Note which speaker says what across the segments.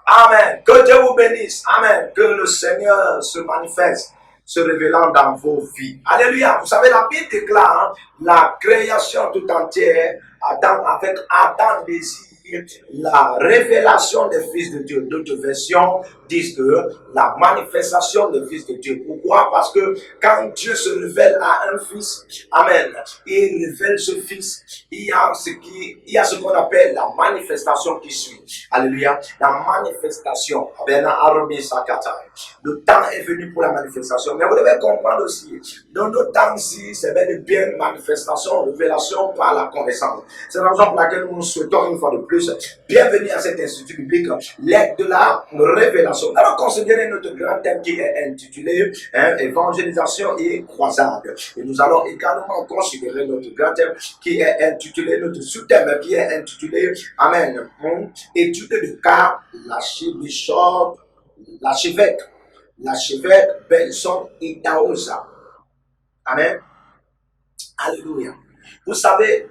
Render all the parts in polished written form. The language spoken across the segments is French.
Speaker 1: Amen. Que Dieu vous bénisse. Amen. Que le Seigneur se manifeste, se révélant dans vos vies. Alléluia. Vous savez, la Bible déclare la création tout entière avec Adam désir la révélation des fils de Dieu. D'autres versions disent que la manifestation des fils de Dieu. Pourquoi? Parce que quand Dieu se révèle à un fils, amen, il révèle ce fils, il y a ce qu'on appelle la manifestation qui suit. Alléluia. La manifestation. Le temps est venu pour la manifestation. Mais vous devez comprendre aussi, dans nos temps-ci, c'est bien une manifestation, révélation par la connaissance. C'est la raison pour laquelle nous souhaitons une fois de plus bienvenue à cet institut biblique, l'aide de la révélation. Alors, considérez notre grand thème qui est intitulé évangélisation et croisade. Et nous allons également considérer notre grand thème qui est intitulé, notre sous-thème qui est intitulé, amen, étude de cas, l'archevêque Benson Idahosa. Amen. Alléluia. Vous savez,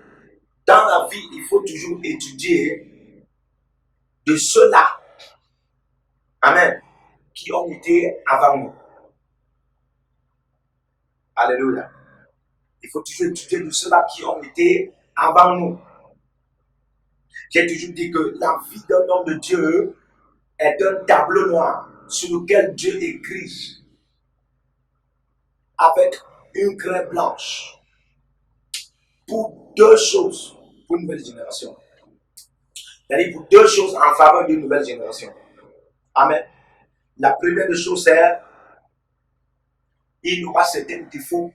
Speaker 1: dans la vie, il faut toujours étudier de ceux-là, amen, qui ont été avant nous. Alléluia. Il faut toujours étudier de ceux-là qui ont été avant nous. J'ai toujours dit que la vie d'un homme de Dieu est un tableau noir sur lequel Dieu écrit avec une craie blanche pour deux choses, pour une nouvelle génération. C'est-à-dire pour deux choses en faveur d'une nouvelle génération. Amen. La première des choses, c'est il y aura certains défauts.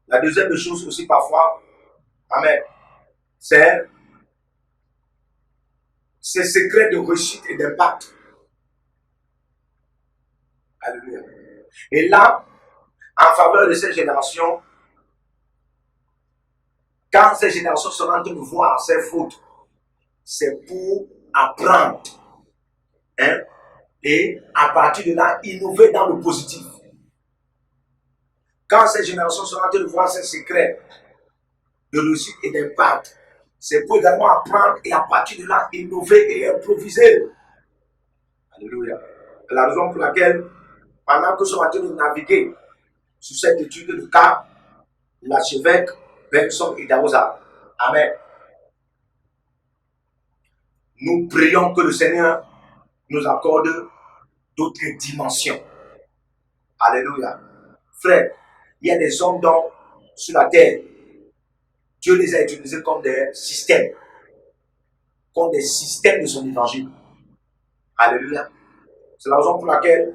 Speaker 1: La deuxième des choses aussi parfois, amen, c'est ces secrets de réussite et d'impact. Alléluia. Et là, en faveur de cette génération, quand cette génération sera en train de voir ses fautes, c'est pour apprendre. Hein? Et à partir de là, innover dans le positif. Quand cette génération sera en train de voir ses secrets de réussite et d'impact, c'est pour également apprendre et à partir de là, innover et improviser. Alléluia. C'est la raison pour laquelle, pendant que nous sommes en train de naviguer sur cette étude de cas, l'archevêque Benson Idahosa, amen, nous prions que le Seigneur nous accorde d'autres dimensions. Alléluia. Frère, il y a des hommes sur la terre, Dieu les a utilisés comme des systèmes de son évangile. Alléluia. C'est la raison pour laquelle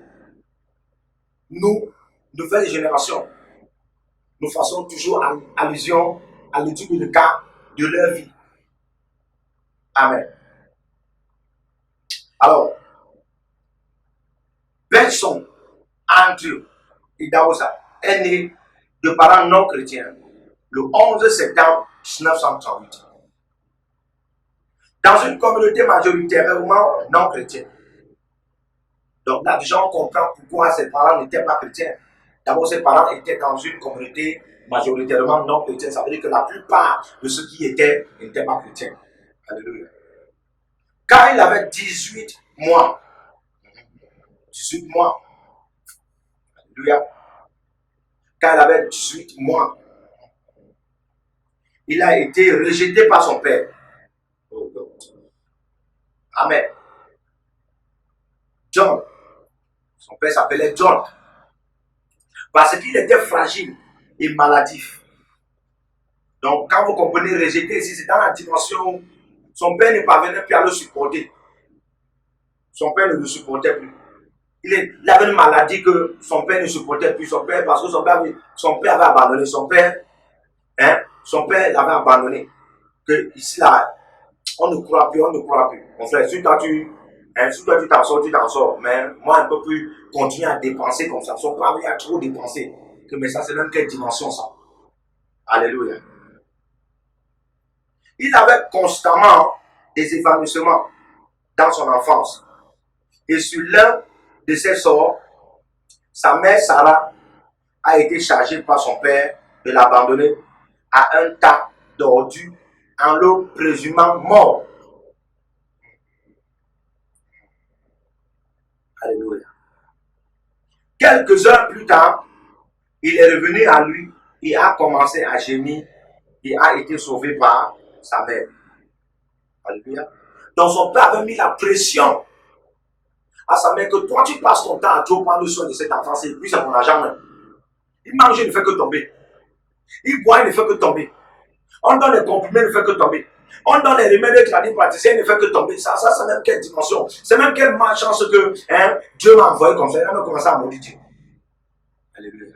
Speaker 1: nous, nouvelle génération, nous faisons toujours allusion à l'étude de cas de leur vie. Amen. Alors, Benson Andrew Idahosa est né de parents non chrétiens le 11 septembre 1938 dans une communauté majoritairement non chrétienne. Donc là, déjà, on comprend pourquoi ses parents n'étaient pas chrétiens. D'abord, ses parents étaient dans une communauté majoritairement non chrétienne. Ça veut dire que la plupart de ceux qui étaient n'étaient pas chrétiens. Alléluia. Quand il avait 18 mois, alléluia. Quand il avait 18 mois, il a été rejeté par son père. Amen. John. Son père s'appelait John. Parce qu'il était fragile et maladif. Donc, quand vous comprenez rejeté ici, c'est dans la dimension où son père ne parvenait plus à le supporter. Son père ne le supportait plus. Il avait une maladie que son père ne supportait plus. Son père, parce que son père avait abandonné. Son père l'avait abandonné. Que ici, là, on ne croit plus. Mon frère, si toi tu t'en sors, tu t'en sors. Mais moi, je ne peux plus continuer à dépenser comme ça. Son père avait trop dépensé. Mais ça, c'est même quelle dimension ça? Alléluia. Il avait constamment des évanouissements dans son enfance. Et sur l'un de ses sorts, sa mère Sarah a été chargée par son père de l'abandonner à un tas d'ordures en le présumant mort. Alléluia. Quelques heures plus tard, il est revenu à lui et a commencé à gémir et a été sauvé par sa mère. Alléluia. Donc son père avait mis la pression à sa mère que toi tu passes ton temps à trop prendre soin de cet enfant, et puis c'est mon argent même. Il mange, il ne fait que tomber. Il boit, il ne fait que tomber. On donne les comprimés, il ne fait que tomber. On donne les remèdes tradipraticiens, il ne fait que tomber. Ça c'est même quelle dimension. C'est même quelle malchance que Dieu m'a envoyé comme ça. Il a commencé à maudire Dieu. Alléluia.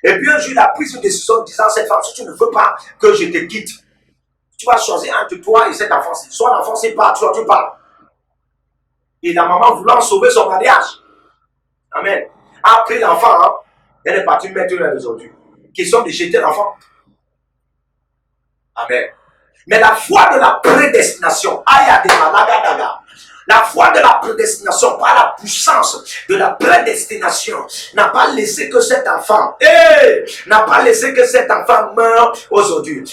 Speaker 1: Et puis un jour, il a pris une décision disant, cette femme, si tu ne veux pas que je te quitte, tu vas choisir entre toi et cet enfant-ci. Soit l'enfant-ci part, soit tu pars. Et la maman voulant sauver son mariage. Amen. A pris l'enfant, hein, elle est partie mettre dans les ordures. Question de jeter l'enfant. Amen. Mais la foi de la prédestination, la foi de la prédestination, par la puissance de la prédestination, n'a pas laissé que cet enfant, n'a pas laissé que cet enfant meure aujourd'hui.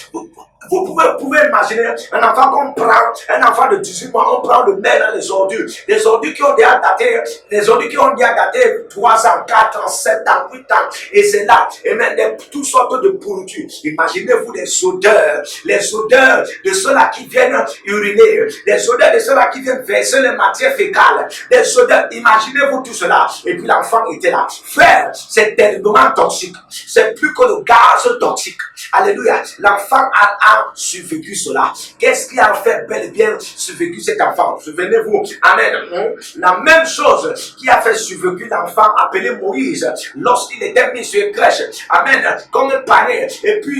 Speaker 1: Vous pouvez imaginer un enfant qu'on prend, un enfant de 18 mois, on prend le met dans les ordures qui ont déjà daté, les ordures qui ont déjà daté 3 ans, 4 ans, 7 ans, 8 ans, et c'est là, et même toutes sortes de pourritures. Imaginez-vous les odeurs de ceux-là qui viennent uriner, les odeurs de ceux-là qui viennent verser les matières fécales, les odeurs, imaginez-vous tout cela, et puis l'enfant était là. Frère, c'est terriblement toxique, c'est plus que le gaz toxique. Alléluia, l'enfant a survécu cela. Qu'est-ce qui a fait bel et bien survécu cet enfant? Souvenez-vous, amen. La même chose qui a fait survécu l'enfant appelé Moïse lorsqu'il était mis sur une crèche, amen, comme un panier, et puis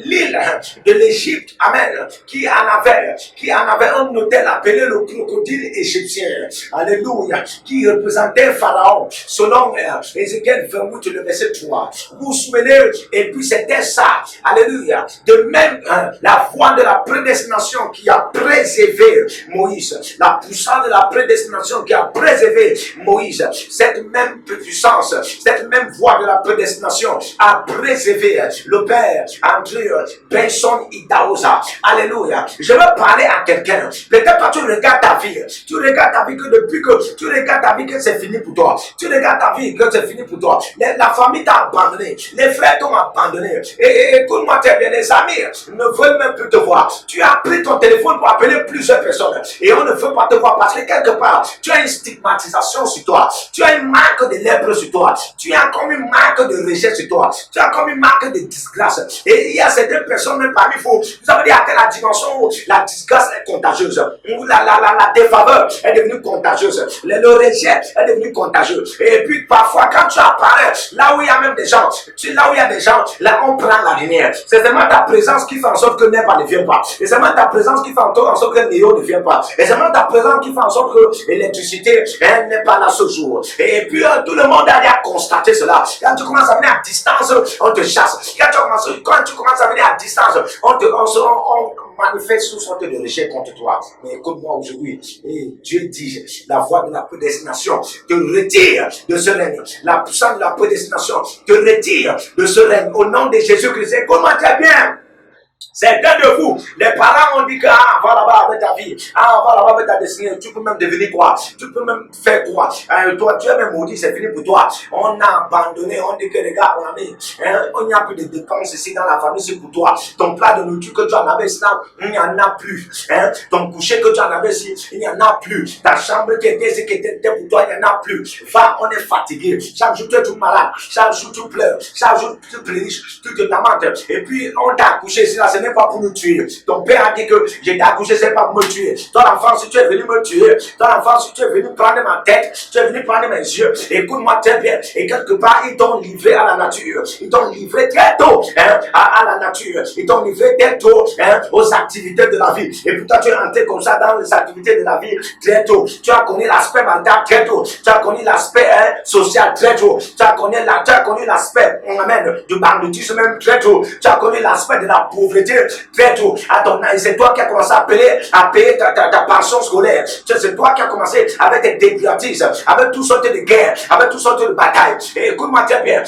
Speaker 1: l'île de l'Égypte, amen, qui en avait un hôtel appelé le crocodile égyptien, alléluia, qui représentait Pharaon, selon Ézéchiel 28, le verset 3. Vous vous souvenez, et puis c'était ça, alléluia. De même, la foi de la prédestination qui a préservé Moïse, la puissance de la prédestination qui a préservé Moïse, cette même puissance, cette même voie de la prédestination a préservé le père André Benson Idaosa. Alléluia. Je veux parler à quelqu'un. Peut-être pas tu regardes ta vie. Tu regardes ta vie que depuis que tu regardes ta vie que c'est fini pour toi. Tu regardes ta vie que c'est fini pour toi. La famille t'a abandonné. Les frères t'ont abandonné. Et écoute-moi très bien, les amis ne veulent même plus te voir. Tu as pris ton téléphone pour appeler plusieurs personnes et on ne veut pas te voir parce que quelque part, tu as une stigmatisation sur toi. Tu as une marque de lèpre sur toi. Tu as comme une marque de rejet sur toi. Tu as comme une marque de disgrâce. Et il y a certaines personnes même parmi vous. Vous avez dit à la dimension où la disgrâce est contagieuse. Où la défaveur est devenue contagieuse. Le rejet est devenu contagieux. Et puis parfois quand tu apparais, là où il y a même des gens, là où il y a des gens, là on prend la lumière. C'est seulement ta présence qui fait en sorte que Nepa ne vient pas. Et c'est seulement ta présence qui fait en sorte que Néo ne vient pas. Et c'est seulement ta présence qui fait en sorte que l'électricité n'est pas là ce jour. Et puis tout le monde a constaté cela. Quand tu commences à venir à distance, on te chasse. Quand tu commences à venir à distance, on manifeste toutes sortes de rejet contre toi. Mais écoute-moi aujourd'hui, et Dieu dit, la voie de la prédestination te retire de ce règne. La puissance de la prédestination te retire de ce règne. Au nom de Jésus-Christ, écoute-moi très bien. Certains de vous, les parents ont dit que va là-bas avec ta vie, va là-bas avec ta destinée, tu peux même devenir quoi? Tu peux même faire quoi? Toi, tu es même maudit, c'est fini pour toi. On a abandonné, on dit que les gars, on n'y a plus de dépenses ici dans la famille, c'est pour toi. Ton plat de nourriture que tu en avais ici, il n'y en a plus. Ton coucher que tu en avais ici, il n'y en a plus. Ta chambre qui était pour toi, il n'y en a plus. Va, on est fatigué. Chaque jour, tu es tout malade. Chaque jour, tu pleures. Chaque jour, tu pleures, tu te lamentes. Et puis, on t'a accouché ici, là, ce n'est pas pour nous tuer. Ton père a dit que j'étais accouché, c'est pas pour me tuer. Ton enfant, si tu es venu me tuer, ton enfant, si tu es venu prendre ma tête, tu es venu prendre mes yeux, écoute-moi très bien. Et quelque part, ils t'ont livré à la nature. Ils t'ont livré très tôt à la nature. Ils t'ont livré très tôt aux activités de la vie. Et puis toi, tu es rentré comme ça dans les activités de la vie très tôt. Tu as connu l'aspect mental très tôt. Tu as connu l'aspect social très tôt. Tu as connu l'aspect du banditisme même très tôt. Tu as connu l'aspect de la pauvreté pauvreté, très tôt. C'est toi qui as commencé à payer ta pension scolaire. C'est toi qui as commencé avec tes débutantistes, avec toutes sortes de guerres, avec toutes sortes de batailles. Et écoute-moi très bien,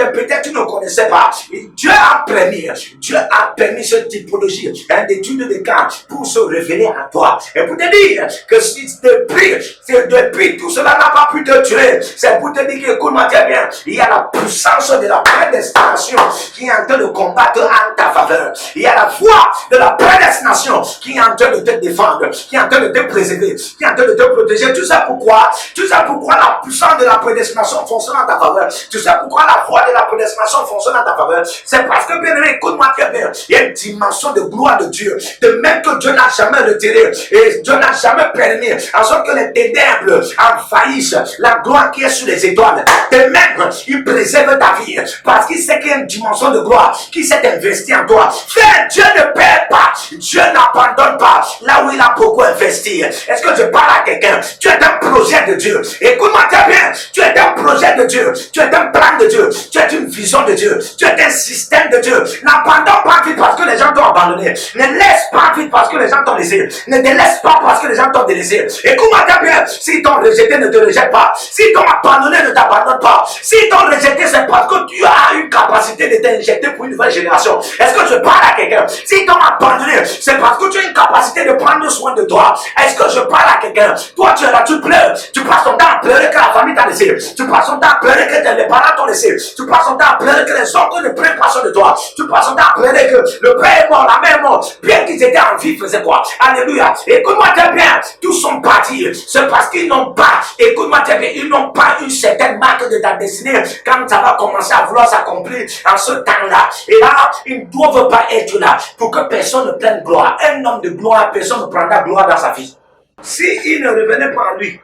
Speaker 1: peut-être tu ne connaissais pas. Dieu a permis cette typologie d'études de cas pour se révéler à toi. Et pour te dire que si depuis tout cela n'a pas pu te tuer, c'est pour te dire que, écoute-moi très bien, il y a la puissance de la prédestination qui est en train de combattre en ta faveur. Il y a la foi de la prédestination qui est en train de te défendre, qui est en train de te préserver, qui est en train de te protéger. Tu sais pourquoi la puissance de la prédestination fonctionne en ta faveur. Tu sais pourquoi la foi de la prédestination fonctionne en ta faveur. C'est parce que, bien aimé, écoute-moi très bien, il y a une dimension de gloire de Dieu, de même que Dieu n'a jamais retiré et Dieu n'a jamais permis en sorte que les ténèbres envahissent la gloire qui est sur les étoiles. De même, il préserve ta vie parce qu'il sait qu'il y a une dimension de gloire qui s'est investie en toi. Frère, Dieu ne perd pas, Dieu n'abandonne pas là où il a beaucoup investi. Est-ce que je parle à quelqu'un? Tu es un projet de Dieu. Écoute-moi très bien, tu es un projet de Dieu, tu es un plan de Dieu, tu es une vision de Dieu, tu es un système de Dieu. N'abandonne pas vite parce que les gens t'ont abandonné. Ne laisse pas vite parce que les gens t'ont laissé. Ne te laisse pas parce que les gens t'ont délaissé. Écoute-moi très bien, si t'ont rejeté, ne te rejette pas. Si t'ont abandonné, ne t'abandonne pas. Si t'ont rejeté, c'est parce que tu as une capacité de t'injecter pour une nouvelle génération. Est-ce que je parle à quelqu'un? Si t'ont abandonné, c'est parce que tu as une capacité de prendre soin de toi. Est-ce que je parle à quelqu'un? Toi, tu es là, tu pleures. Tu passes ton temps à pleurer que la famille t'a laissé. Tu passes ton temps à pleurer que les parents t'ont laissé. Tu passes ton temps à pleurer que les autres ne prennent pas soin de toi. Tu passes ton temps à pleurer que le père est mort, la mère est morte. Bien qu'ils étaient en vie, faisaient quoi? Alléluia. Écoute-moi très bien. Tous sont partis. C'est parce qu'ils n'ont pas, écoute-moi très bien, ils n'ont pas une certaine marque de ta destinée quand ça va commencer à vouloir s'accomplir en ce temps-là. Et là, ils ne doivent pas être là pour que personne ne prenne gloire. Un homme de gloire, personne ne prendra gloire dans sa vie. S'il ne revenait pas en lui,